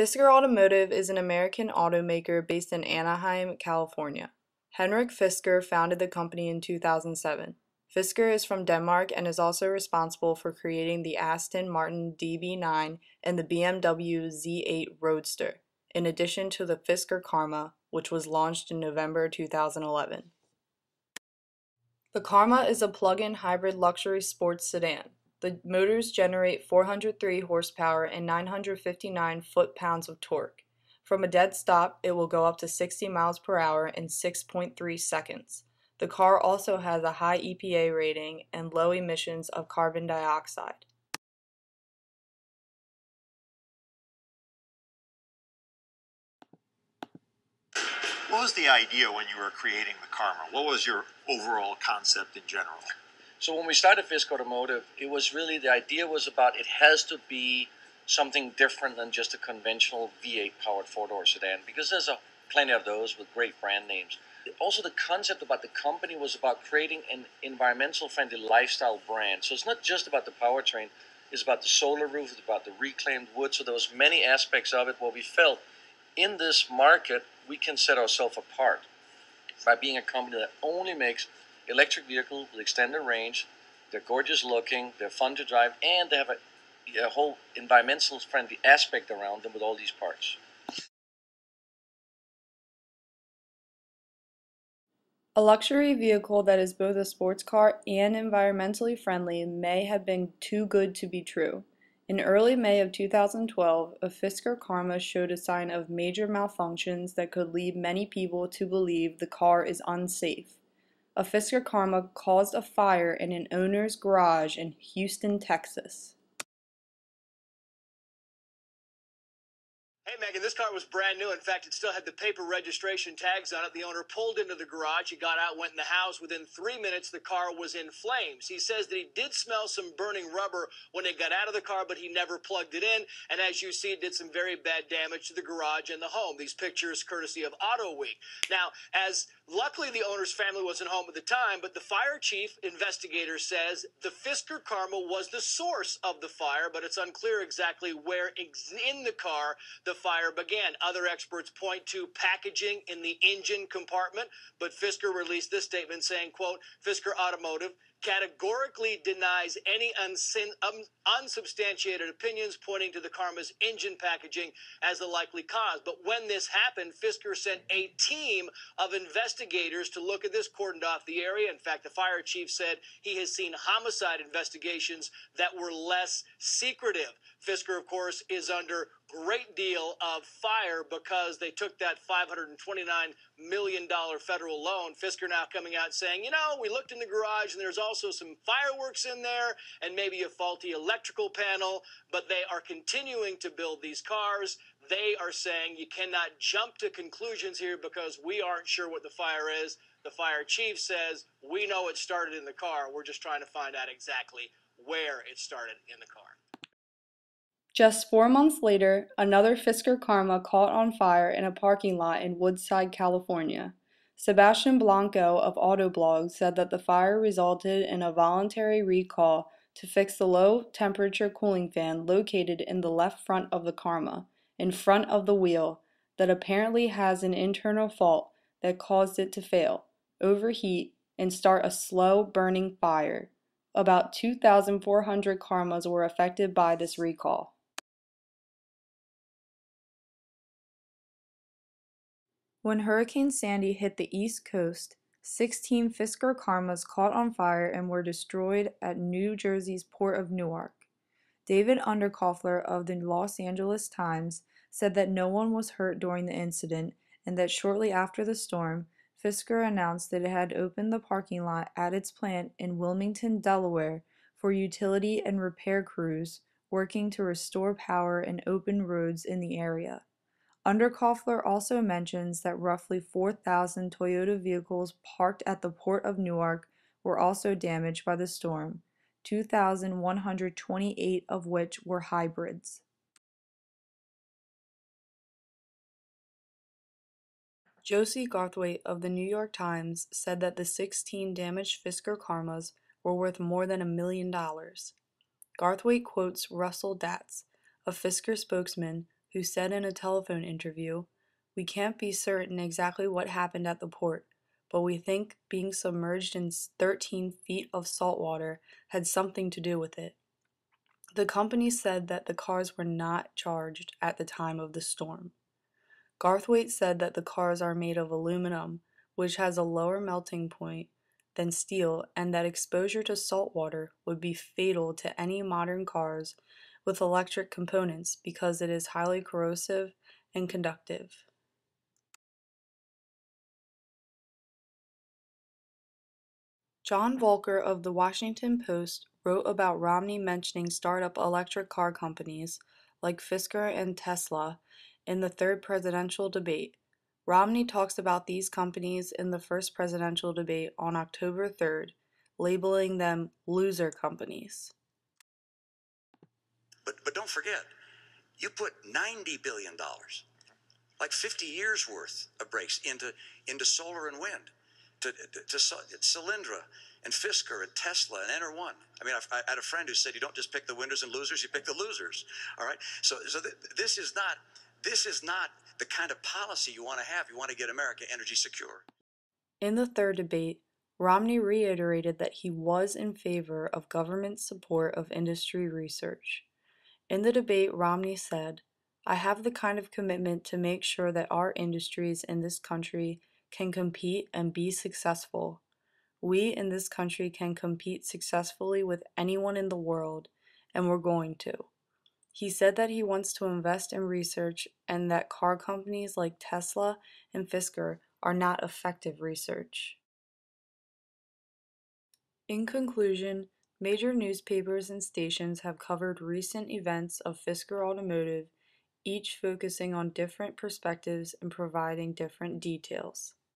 Fisker Automotive is an American automaker based in Anaheim, California. Henrik Fisker founded the company in 2007. Fisker is from Denmark and is also responsible for creating the Aston Martin DB9 and the BMW Z8 Roadster, in addition to the Fisker Karma, which was launched in November 2011. The Karma is a plug-in hybrid luxury sports sedan. The motors generate 403 horsepower and 959 foot-pounds of torque. From a dead stop, it will go up to 60 miles per hour in 6.3 seconds. The car also has a high EPA rating and low emissions of carbon dioxide. What was the idea when you were creating the Karma? What was your overall concept in general? So when we started Fisker Automotive, it was really, the idea was about it has to be something different than just a conventional V8 powered four-door sedan, because there's plenty of those with great brand names. Also, the concept about the company was about creating an environmental friendly lifestyle brand. So it's not just about the powertrain, it's about the solar roof, it's about the reclaimed wood. So there was many aspects of it where we felt in this market we can set ourselves apart by being a company that only makes electric vehicles with extended range. They're gorgeous looking, they're fun to drive, and they have a whole environmental friendly aspect around them with all these parts. A luxury vehicle that is both a sports car and environmentally friendly may have been too good to be true. In early May of 2012, a Fisker Karma showed a sign of major malfunctions that could lead many people to believe the car is unsafe. A Fisker Karma caused a fire in an owner's garage in Houston, Texas. Hey Megan, this car was brand new. In fact, it still had the paper registration tags on it. The owner pulled into the garage. He got out, went in the house. Within 3 minutes, the car was in flames. He says that he did smell some burning rubber when it got out of the car, but he never plugged it in. And as you see, it did some very bad damage to the garage and the home. These pictures courtesy of Auto Week. Now, luckily the owner's family wasn't home at the time, but the fire chief investigator says the Fisker Karma was the source of the fire, but it's unclear exactly where in the car the fire began. Other experts point to packaging in the engine compartment, but Fisker released this statement saying, quote, Fisker Automotive categorically denies any unsubstantiated opinions pointing to the Karma's engine packaging as the likely cause. But when this happened, Fisker sent a team of investigators to look at this, cordoned off the area. In fact, the fire chief said he has seen homicide investigations that were less secretive. Fisker, of course, is under great deal of fire because they took that $529 million federal loan. Fisker now coming out saying, we looked in the garage and there's also some fireworks in there and maybe a faulty electrical panel, but they are continuing to build these cars. They are saying you cannot jump to conclusions here because we aren't sure what the fire is. The fire chief says, we know it started in the car. We're just trying to find out exactly where it started in the car. Just 4 months later, another Fisker Karma caught on fire in a parking lot in Woodside, California. Sebastian Blanco of Autoblog said that the fire resulted in a voluntary recall to fix the low-temperature cooling fan located in the left front of the Karma, in front of the wheel, that apparently has an internal fault that caused it to fail, overheat, and start a slow-burning fire. About 2,400 Karmas were affected by this recall. When Hurricane Sandy hit the East Coast, 16 Fisker Karmas caught on fire and were destroyed at New Jersey's Port of Newark. David Underkoffler of the Los Angeles Times said that no one was hurt during the incident and that shortly after the storm, Fisker announced that it had opened the parking lot at its plant in Wilmington, Delaware for utility and repair crews working to restore power and open roads in the area. Underkoffler also mentions that roughly 4,000 Toyota vehicles parked at the Port of Newark were also damaged by the storm, 2,128 of which were hybrids. Josie Garthwaite of the New York Times said that the 16 damaged Fisker Karmas were worth more than $1 million. Garthwaite quotes Russell Datz, a Fisker spokesman, who said in a telephone interview, "We can't be certain exactly what happened at the port, but we think being submerged in 13 feet of salt water had something to do with it." The company said that the cars were not charged at the time of the storm. Garthwaite said that the cars are made of aluminum, which has a lower melting point than steel, and that exposure to salt water would be fatal to any modern cars with electric components because it is highly corrosive and conductive. John Volker of the Washington Post wrote about Romney mentioning startup electric car companies like Fisker and Tesla in the third presidential debate. Romney talks about these companies in the first presidential debate on October 3rd, labeling them loser companies. But don't forget, you put $90 billion, like 50 years worth of breaks into solar and wind, to Solyndra and Fisker and Tesla and Enter1. I mean, I had a friend who said you don't just pick the winners and losers, you pick the losers. All right. So this is not the kind of policy you want to have. You want to get America energy secure. In the third debate, Romney reiterated that he was in favor of government support of industry research. In the debate, Romney said, "I have the kind of commitment to make sure that our industries in this country can compete and be successful. We in this country can compete successfully with anyone in the world, and we're going to." He said that he wants to invest in research and that car companies like Tesla and Fisker are not effective research. In conclusion, major newspapers and stations have covered recent events of Fisker Automotive, each focusing on different perspectives and providing different details.